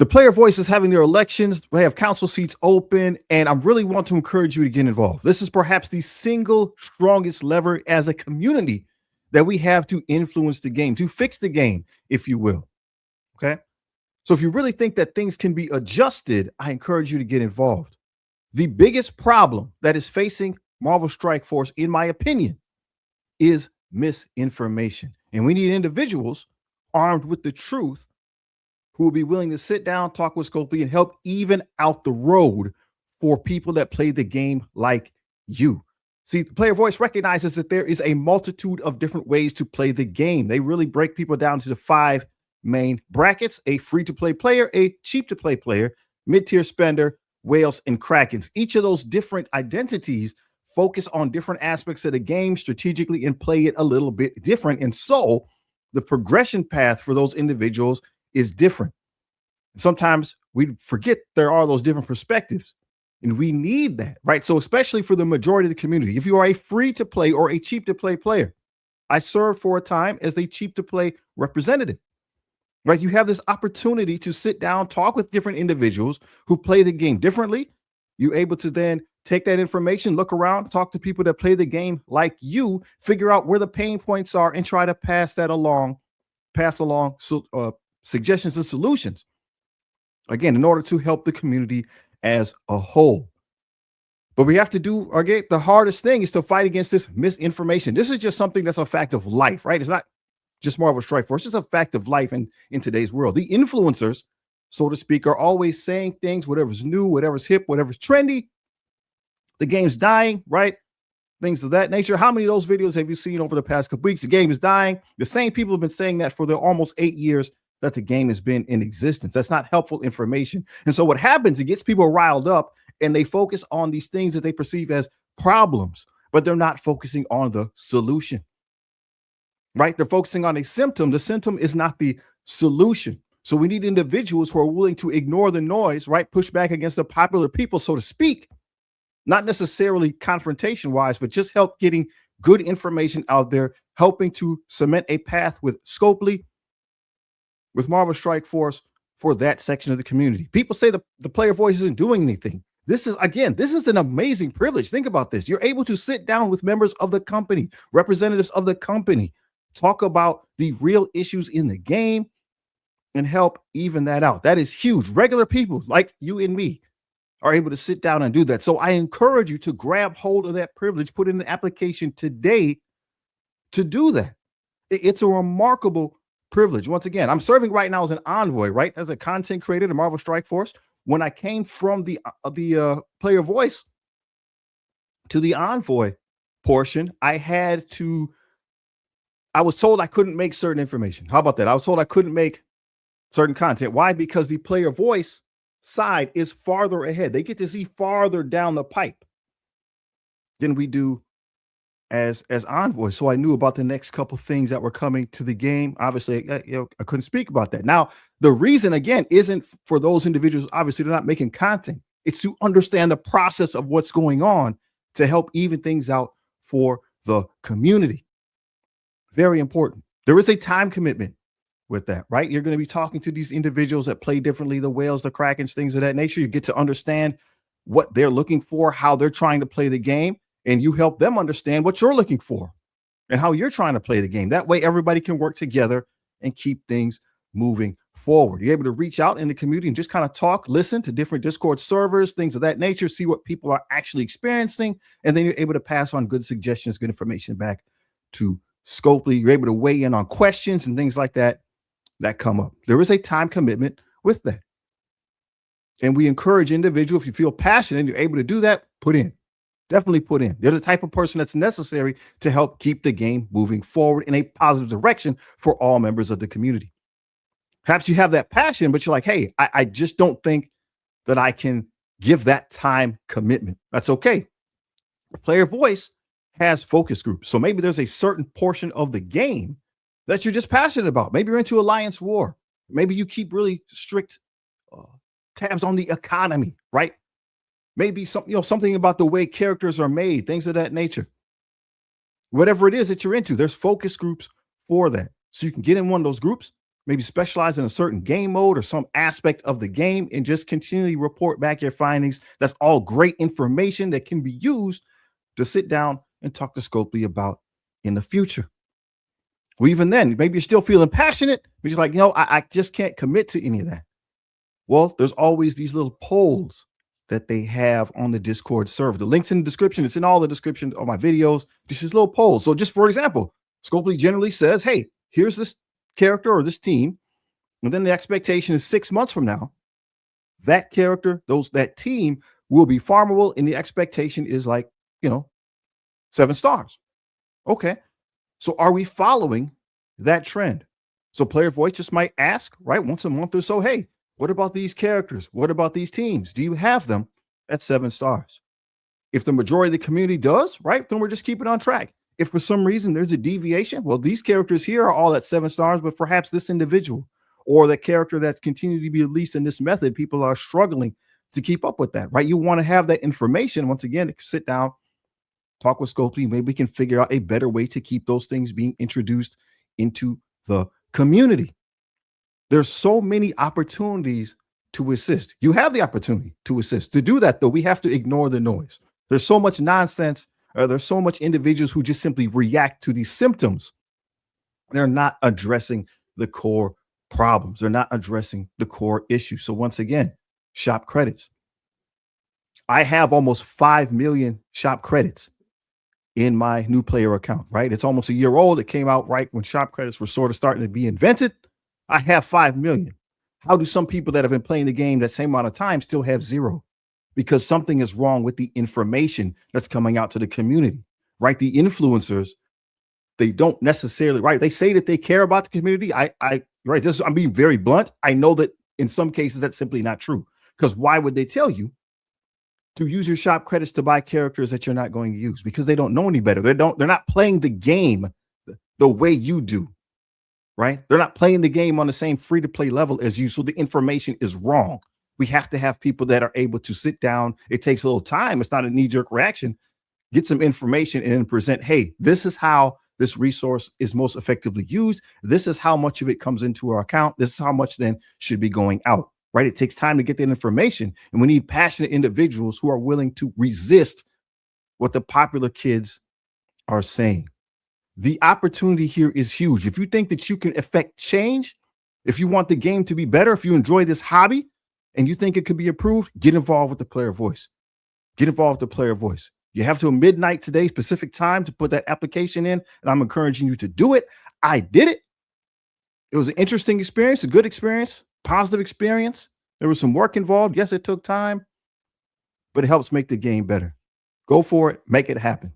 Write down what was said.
The player voice is having their elections. They have council seats open, and I really want to encourage you to get involved. This is perhaps the single strongest lever as a community that we have to influence the game, to fix the game, if you will. Okay. So if you really think that things can be adjusted, I encourage you to get involved. The biggest problem that is facing Marvel Strike Force, in my opinion, is misinformation. And we need individuals armed with the truth who will be willing to sit down, talk with Scopely, and help even out the road for people that play the game like you. See, the player voice recognizes that there is a multitude of different ways to play the game. They really break people down to the 5 main brackets: a free-to-play player, a cheap-to-play player, mid-tier spender, whales, and krakens. Each of those different identities focus on different aspects of the game strategically and play it a little bit different. And so the progression path for those individuals is different. Sometimes we forget there are those different perspectives, and we need that, right? So especially for the majority of the community, if you are a free-to-play or a cheap-to-play player, I served for a time as a cheap-to-play representative. Right, you have this opportunity to sit down, talk with different individuals who play the game differently. You're able to then take that information, look around, talk to people that play the game like you, figure out where the pain points are, and try to pass along suggestions and solutions. Again, in order to help the community as a whole. But we have to do, again, the hardest thing is to fight against this misinformation. This is just something that's a fact of life, right? It's not just Marvel Strike Force. It's just a fact of life in today's world. The influencers, so to speak, are always saying things, whatever's new, whatever's hip, whatever's trendy. The game's dying, right? Things of that nature. How many of those videos have you seen over the past couple weeks? The game is dying. The same people have been saying that for the almost 8 years that the game has been in existence. That's not helpful information. And so what happens, it gets people riled up and they focus on these things that they perceive as problems, but they're not focusing on the solution. Right? They're focusing on a symptom. The symptom is not the solution. So we need individuals who are willing to ignore the noise, right? Push back against the popular people, so to speak, not necessarily confrontation wise, but just help getting good information out there, helping to cement a path with Scopely, with Marvel Strike Force for that section of the community. People say the player voice isn't doing anything. This is an amazing privilege. Think about this. You're able to sit down with members of the company, representatives of the company, talk about the real issues in the game and help even that out. That is huge. Regular people like you and me are able to sit down and do that. So I encourage you to grab hold of that privilege, put in an application today to do that. It's a remarkable privilege. Once again, I'm serving right now as an envoy, right? As a content creator to Marvel Strike Force. When I came from the player voice to the envoy portion, I was told I couldn't make certain information. How about that? I was told I couldn't make certain content. Why? Because the player voice side is farther ahead. They get to see farther down the pipe than we do as envoys. So I knew about the next couple things that were coming to the game. Obviously, I couldn't speak about that. Now, the reason, again, isn't for those individuals. Obviously, they're not making content. It's to understand the process of what's going on to help even things out for the community. Very important. There is a time commitment with that, right? You're going to be talking to these individuals that play differently, the whales, the krakens, things of that nature. You get to understand what they're looking for, how they're trying to play the game, and you help them understand what you're looking for and how you're trying to play the game. That way, everybody can work together and keep things moving forward. You're able to reach out in the community and just kind of talk, listen to different Discord servers, things of that nature, see what people are actually experiencing, and then you're able to pass on good suggestions, good information back to Scopely. You're able to weigh in on questions and things like that come up. There is a time commitment with that. And we encourage individuals, if you feel passionate and you're able to do that, put in. Definitely put in. They're the type of person that's necessary to help keep the game moving forward in a positive direction for all members of the community. Perhaps you have that passion, but you're like, hey, I just don't think that I can give that time commitment. That's okay. The player voice has focus groups. So maybe there's a certain portion of the game that you're just passionate about. Maybe you're into Alliance War. Maybe you keep really strict tabs on the economy, right? Maybe something about the way characters are made, things of that nature. Whatever it is that you're into, there's focus groups for that. So you can get in one of those groups, maybe specialize in a certain game mode or some aspect of the game and just continually report back your findings. That's all great information that can be used to sit down and talk to Scopely about in the future. Well, even then, maybe you're still feeling passionate, but you're like, I just can't commit to any of that. Well, there's always these little polls that they have on the Discord server. The link's in the description. It's in all the description of my videos. Just these little polls. So just for example, Scopely generally says, hey, here's this character or this team. And then the expectation is 6 months from now, that character, that team will be farmable. And the expectation is like, 7 stars. Okay. So are we following that trend? So player voice just might ask, right, once a month or so, hey, what about these characters? What about these teams? Do you have them at 7 stars? If the majority of the community does, right, then we're just keeping on track. If for some reason there's a deviation, well, these characters here are all at 7 stars, but perhaps this individual or the character that's continued to be released in this method, people are struggling to keep up with that, right? You want to have that information. Once again, sit down, talk with Scopely. Maybe we can figure out a better way to keep those things being introduced into the community. There's so many opportunities to assist. You have the opportunity to assist. To do that, though, we have to ignore the noise. There's so much nonsense. There's so much individuals who just simply react to these symptoms. They're not addressing the core problems. They're not addressing the core issues. So once again, shop credits. I have almost 5 million shop credits in my new player account, right? It's almost a year old. It came out right when shop credits were sort of starting to be invented. I have 5 million. How do some people that have been playing the game that same amount of time still have 0? Because something is wrong with the information that's coming out to the community, right? The influencers, they don't necessarily, right? They say that they care about the community. I'm being very blunt. I know that in some cases that's simply not true, because why would they tell you to use your shop credits to buy characters that you're not going to use? Because they don't know any better. They're not playing the game the way you do. Right? They're not playing the game on the same free-to-play level as you. So the information is wrong. We have to have people that are able to sit down. It takes a little time. It's not a knee-jerk reaction. Get some information and then present, hey, this is how this resource is most effectively used. This is how much of it comes into our account. This is how much then should be going out. Right? It takes time to get that information. And we need passionate individuals who are willing to resist what the popular kids are saying. The opportunity here is huge. If you think that you can affect change, if you want the game to be better, if you enjoy this hobby and you think it could be improved, get involved with the player voice. Get involved with the player voice. You have till midnight today, Pacific time, to put that application in, and I'm encouraging you to do it. I did it. It was an interesting experience, a good experience, positive experience. There was some work involved. Yes, it took time, but it helps make the game better. Go for it. Make it happen.